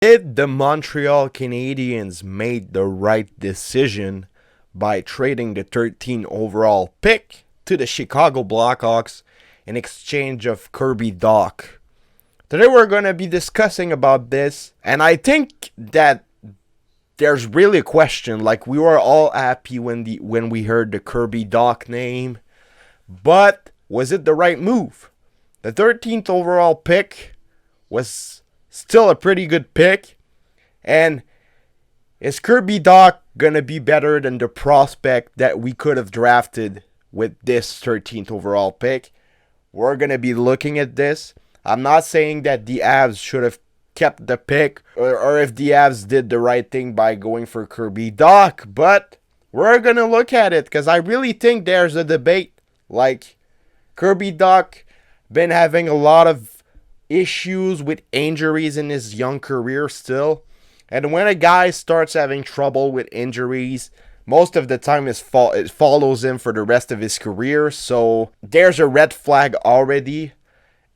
Did the Montreal Canadiens make the right decision by trading the 13th overall pick to the Chicago Blackhawks in exchange of Kirby Dach? Today we're going to be discussing about this, and I think that there's really a question. Like, we were all happy when we heard the Kirby Dach name, but was it the right move? The 13th overall pick was still a pretty good pick, and is Kirby Dach gonna be better than the prospect that we could have drafted with this 13th overall pick? We're gonna be looking at this. I'm not saying that the Avs should have kept the pick or if the Avs did the right thing by going for Kirby Dach, but we're gonna look at it because I really think there's a debate. Like, Kirby Dach been having a lot of issues with injuries in his young career still. And when a guy starts having trouble with injuries, most of the time it follows him for the rest of his career. So there's a red flag already.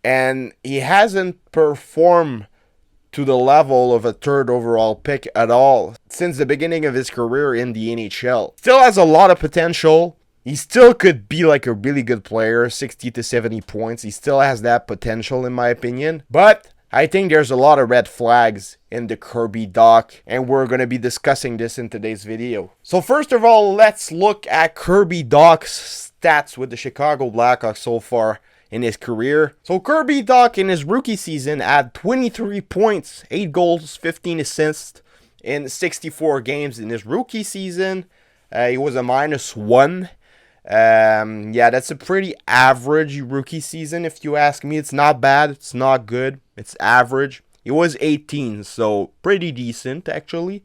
And he hasn't performed to the level of a third overall pick at all since the beginning of his career in the NHL. Still has a lot of potential. He still could be like a really good player, 60 to 70 points. He still has that potential in my opinion. But I think there's a lot of red flags in the Kirby Dach, and we're going to be discussing this in today's video. So first of all, let's look at Kirby Dach's stats with the Chicago Blackhawks so far in his career. So Kirby Dach in his rookie season had 23 points, 8 goals, 15 assists in 64 games in his rookie season. He was a -1. Yeah, that's a pretty average rookie season if you ask me. It's not bad, it's not good, it's average. He was 18, so pretty decent actually.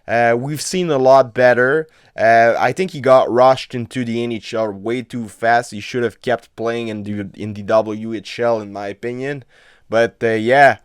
We've seen a lot better. I think he got rushed into the NHL way too fast. He should have kept playing in the WHL in my opinion. But yeah,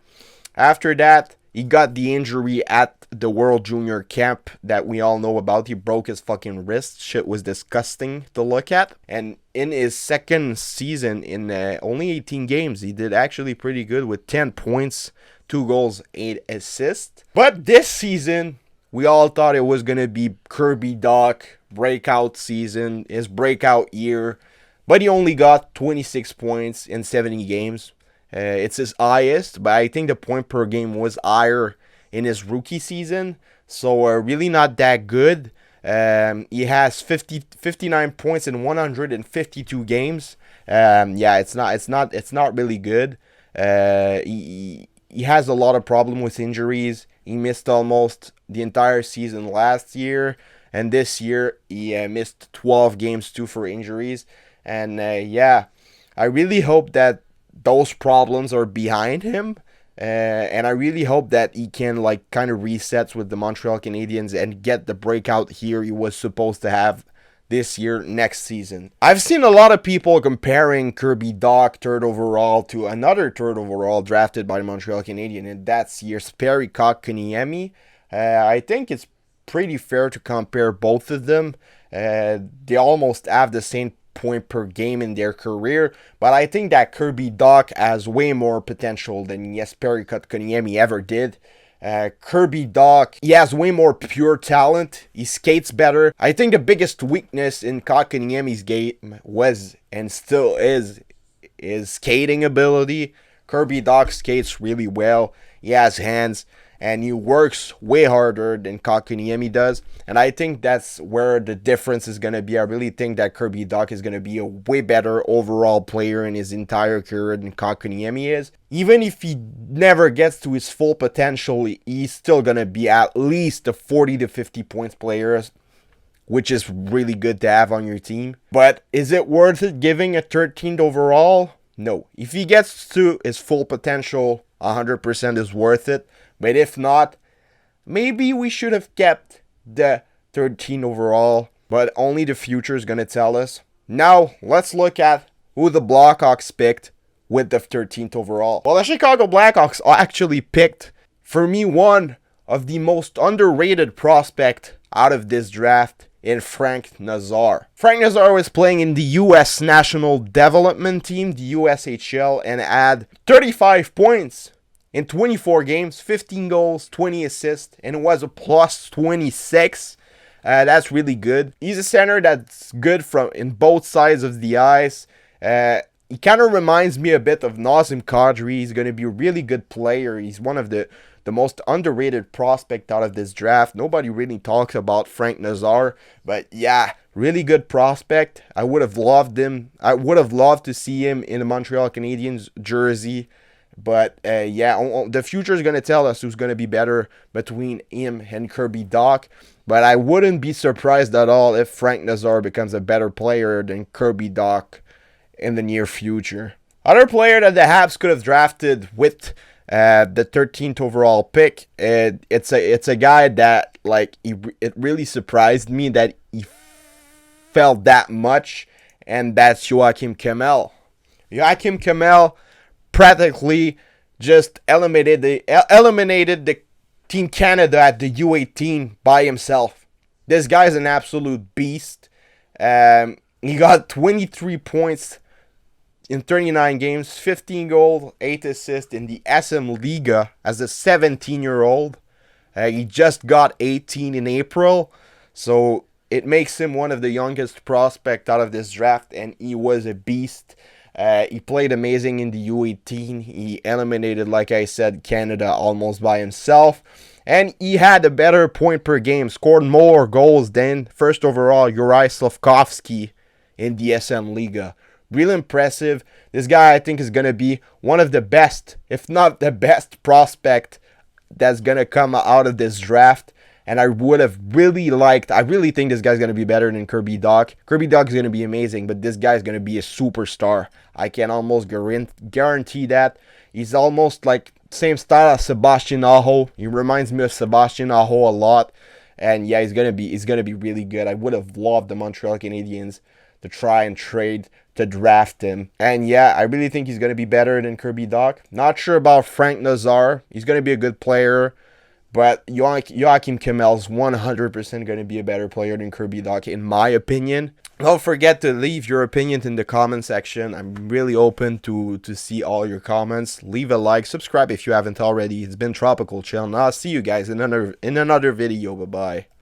after that, he got the injury at the World Junior Camp that we all know about. He broke his fucking wrist. Shit was disgusting to look at. And in his second season, in only 18 games, he did actually pretty good with 10 points, 2 goals, 8 assists. But this season, we all thought it was going to be Kirby Dach breakout season, his breakout year. But he only got 26 points in 70 games. It's his highest, but I think the point per game was higher in his rookie season. So really not that good. He has 59 points in 152 games. Yeah, it's not really good. He has a lot of problem with injuries. He missed almost the entire season last year, and this year he missed 12 games too for injuries. And yeah, I really hope that those problems are behind him, and I really hope that he can like kind of resets with the Montreal Canadiens and get the breakout here he was supposed to have this year, next season. I've seen a lot of people comparing Kirby Dach third overall to another third overall drafted by the Montreal Canadiens, and that's Jesperi Kotkaniemi. I think it's pretty fair to compare both of them. They almost have the same point per game in their career, but I think that Kirby Dach has way more potential than Jesperi Kotkaniemi ever did. Kirby Dach, he has way more pure talent. He skates better. I think the biggest weakness in Kotkaniemi's game was and still is his skating ability. Kirby Dach skates really well. He has hands, and he works way harder than Kotkaniemi does. And I think that's where the difference is going to be. I really think that Kirby Dach is going to be a way better overall player in his entire career than Kotkaniemi is. Even if he never gets to his full potential, he's still going to be at least a 40 to 50 points player, which is really good to have on your team. But is it worth it giving a 13th overall? No. If he gets to his full potential, 100% is worth it. But if not, maybe we should have kept the 13 overall, but only the future is going to tell us. Now, let's look at who the Blackhawks picked with the 13th overall. Well, the Chicago Blackhawks actually picked, for me, one of the most underrated prospect out of this draft in Frank Nazar. Frank Nazar was playing in the U.S. National Development Team, the USHL, and had 35 points in 24 games, 15 goals, 20 assists, and it was a plus 26. That's really good. He's a center that's good from in both sides of the ice. He kind of reminds me a bit of Nazem Kadri. He's going to be a really good player. He's one of the most underrated prospect out of this draft. Nobody really talks about Frank Nazar, but yeah, really good prospect. I would have loved him. I would have loved to see him in a Montreal Canadiens jersey. But yeah, the future is going to tell us who's going to be better between him and Kirby Dach. But I wouldn't be surprised at all if Frank Nazar becomes a better player than Kirby Dach in the near future. Other player that the Habs could have drafted with the 13th overall pick, it's a guy that it really surprised me that he felt that much, and that's Joachim Kalle. Joachim Kalle practically just eliminated the Team Canada at the U18 by himself. This guy's an absolute beast. He got 23 points in 39 games, 15 goals, 8 assists in the SM Liga as a 17-year-old. He just got 18 in April, so it makes him one of the youngest prospects out of this draft, and he was a beast. He played amazing in the U18. He eliminated, like I said, Canada almost by himself. And he had a better point per game, scored more goals than first overall Juraj Slafkovsky in the SM Liga. Really impressive. This guy, I think, is going to be one of the best, if not the best prospect that's going to come out of this draft. And I really think this guy's going to be better than Kirby Dach. Kirby Dach is going to be amazing, but this guy's going to be a superstar. I can almost guarantee that. He's almost like same style as Sebastian Aho. He reminds me of Sebastian Aho a lot. And yeah, he's going to be really good. I would have loved the Montreal Canadiens to try and trade to draft him. And yeah, I really think he's going to be better than Kirby Dach. Not sure about Frank Nazar. He's going to be a good player. But Joachim Kalle is 100% going to be a better player than Kirby Dach, in my opinion. Don't forget to leave your opinions in the comment section. I'm really open to see all your comments. Leave a like, subscribe if you haven't already. It's been Tropical Chill, and I'll see you guys in another video. Bye-bye.